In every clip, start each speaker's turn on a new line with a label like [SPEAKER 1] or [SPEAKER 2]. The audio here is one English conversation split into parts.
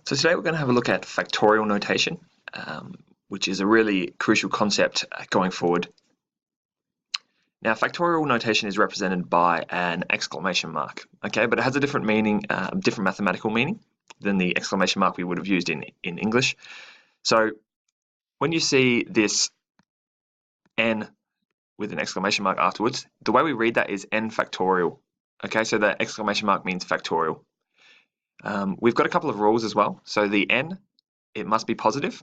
[SPEAKER 1] So today we're going to have a look at factorial notation, which is a really crucial concept going forward. Now, factorial notation is represented by an exclamation mark, okay, but it has a different meaning, different mathematical meaning than the exclamation mark we would have used in English. So when you see this n with an exclamation mark afterwards, the way we read that is n factorial, okay, so the exclamation mark means factorial. We've got a couple of rules as well. So the n, it must be positive.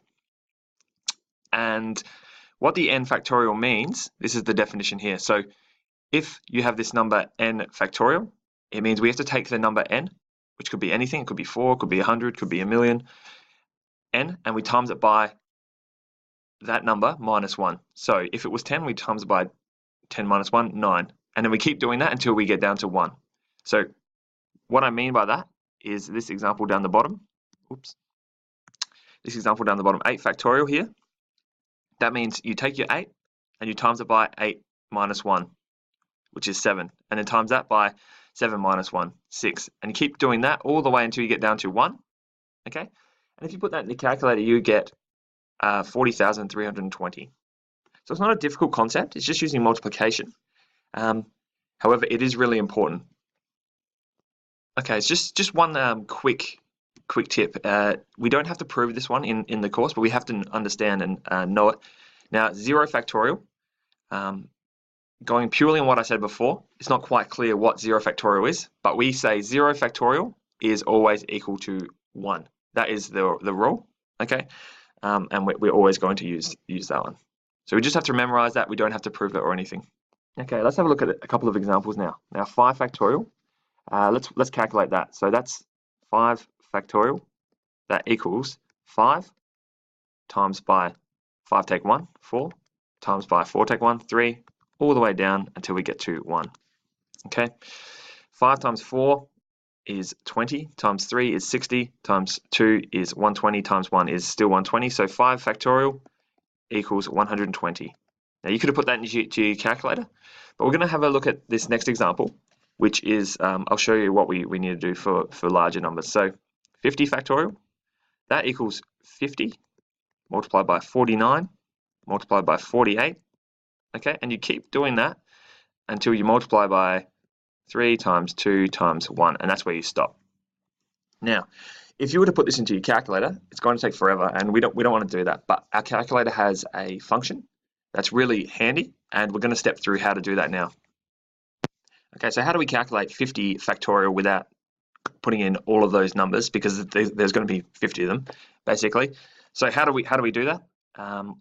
[SPEAKER 1] And what the n factorial means, this is the definition here. So if you have this number n factorial, it means we have to take the number n, which could be anything. It could be 4, could be 100, could be a million, n, and we times it by that number minus 1. So if it was 10, we times it by 10 minus 1, 9. And then we keep doing that until we get down to 1. So what I mean by that is this example down the bottom. Oops. This example down the bottom, 8 factorial here. That means you take your 8 and you times it by 8 minus 1, which is 7. And then times that by 7 minus 1, 6. And you keep doing that all the way until you get down to 1. Okay? And if you put that in the calculator, you get 40,320. So it's not a difficult concept. It's just using multiplication. However, it is really important. Okay, it's just one quick tip. We don't have to prove this one in the course, but we have to understand and know it. Now, 0 factorial, going purely on what I said before, it's not quite clear what 0 factorial is, but we say 0 factorial is always equal to 1. That is the rule, okay? And we're always going to use that one. So we just have to memorize that. We don't have to prove it or anything. Okay, let's have a look at a couple of examples now. Now, 5 factorial. Let's calculate that. So that's 5 factorial. That equals 5 times by 5 take 1, 4, times by 4 take 1, 3, all the way down until we get to 1. Okay, 5 times 4 is 20, times 3 is 60, times 2 is 120, times 1 is still 120. So 5 factorial equals 120. Now you could have put that into your calculator, but we're going to have a look at this next example, which is, I'll show you what we need to do for larger numbers. So 50 factorial, that equals 50 multiplied by 49 multiplied by 48, okay? And you keep doing that until you multiply by 3 times 2 times 1, and that's where you stop. Now, if you were to put this into your calculator, it's going to take forever, and we don't want to do that, but our calculator has a function that's really handy, and we're going to step through how to do that now. Okay, so how do we calculate 50 factorial without putting in all of those numbers, because there's going to be 50 of them, basically. So how do we do that?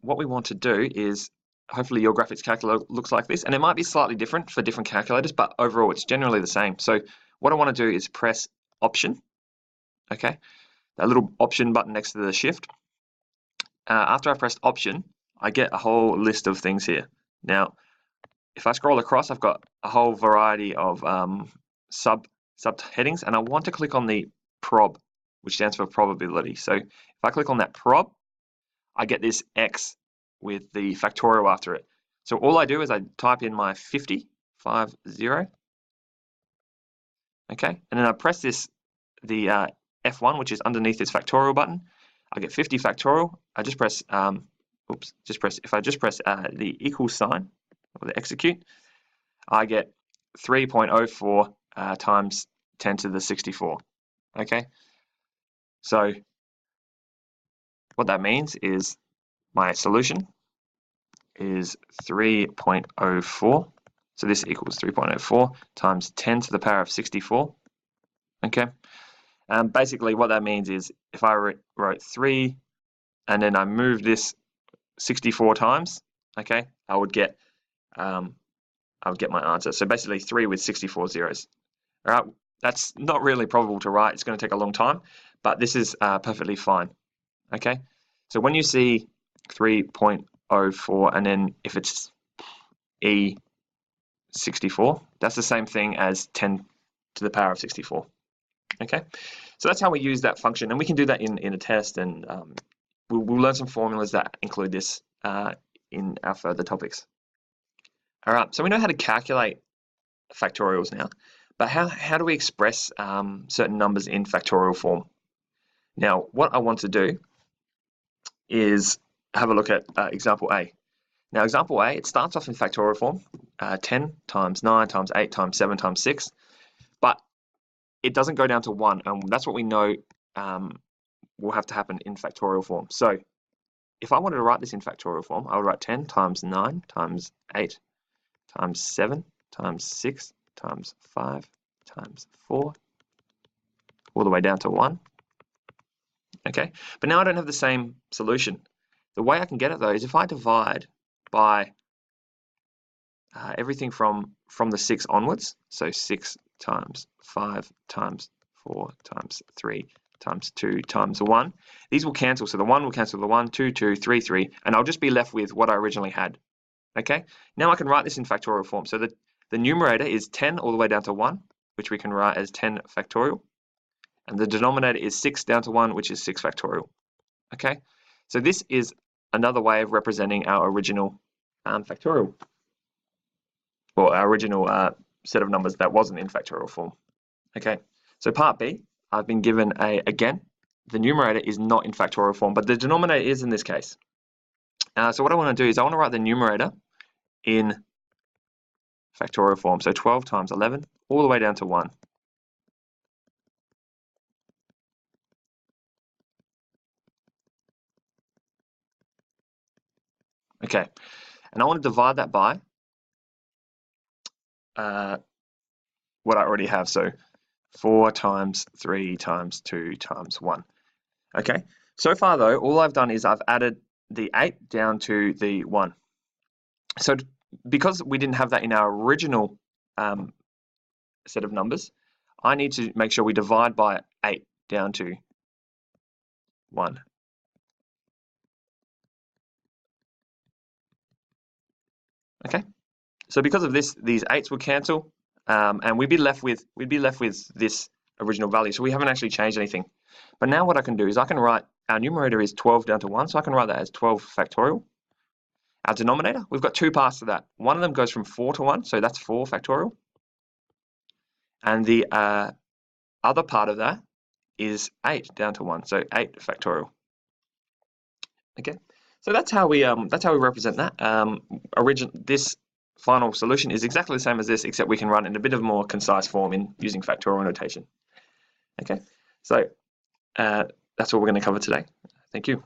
[SPEAKER 1] What we want to do is, hopefully your graphics calculator looks like this, and it might be slightly different for different calculators, but overall it's generally the same. So what I want to do is press Option, okay, that little Option button next to the Shift. After I've pressed Option, I get a whole list of things here. Now, if I scroll across, I've got a whole variety of subheadings, and I want to click on the prob, which stands for probability. So if I click on that prob, I get this X with the factorial after it. So all I do is I type in my 50, 50, okay, and then I press the F1, which is underneath this factorial button. I get 50 factorial. I just press, if I just press the equal sign, or the execute, I get 3.04 times 10 to the 64, okay? So what that means is my solution is 3.04. So this equals 3.04 times 10 to the power of 64, okay? Basically what that means is if I wrote 3 and then I move this 64 times, okay, I would get my answer. So basically 3 with 64 zeros. All right, that's not really probable to write. It's going to take a long time, but this is perfectly fine. Okay, so when you see 3.04 and then if it's E64, that's the same thing as 10 to the power of 64. Okay, so that's how we use that function, and we can do that in a test, and we'll learn some formulas that include this in our further topics. All right, so we know how to calculate factorials now, but how do we express certain numbers in factorial form? Now, what I want to do is have a look at example A. Now, example A, it starts off in factorial form, 10 times 9 times 8 times 7 times 6, but it doesn't go down to 1, and that's what we know will have to happen in factorial form. So if I wanted to write this in factorial form, I would write 10 times 9 times 8 times 7 times 6 times 5 times 4, all the way down to 1. Okay, but now I don't have the same solution. The way I can get it though is if I divide by everything from the 6 onwards, so 6 times 5 times 4 times 3 times 2 times 1, these will cancel. So the 1 will cancel the 1, 2, 2, 3, 3, and I'll just be left with what I originally had. Okay, now I can write this in factorial form. So the numerator is 10 all the way down to 1, which we can write as 10 factorial. And the denominator is 6 down to 1, which is 6 factorial. Okay, so this is another way of representing our original factorial, or our original set of numbers that wasn't in factorial form. Okay, so part B, I've been given again, the numerator is not in factorial form, but the denominator is in this case. So what I want to do is I want to write the numerator in factorial form. So 12 times 11, all the way down to 1. Okay, and I want to divide that by what I already have. So 4 times 3 times 2 times 1. Okay, so far though, all I've done is I've added the 8 down to the 1. So because we didn't have that in our original set of numbers, I need to make sure we divide by 8 down to 1. Okay, so because of this, these 8s will cancel, and we'd be left with this original value. So we haven't actually changed anything. But now what I can do is I can write, our numerator is 12 down to 1, so I can write that as 12 factorial. Our denominator, we've got two parts to that. One of them goes from 4 to 1, so that's 4 factorial. And the other part of that is 8 down to 1, so 8 factorial. Okay, so that's how we represent that. This final solution is exactly the same as this, except we can run in a bit of more concise form in using factorial notation. Okay, so that's what we're going to cover today. Thank you.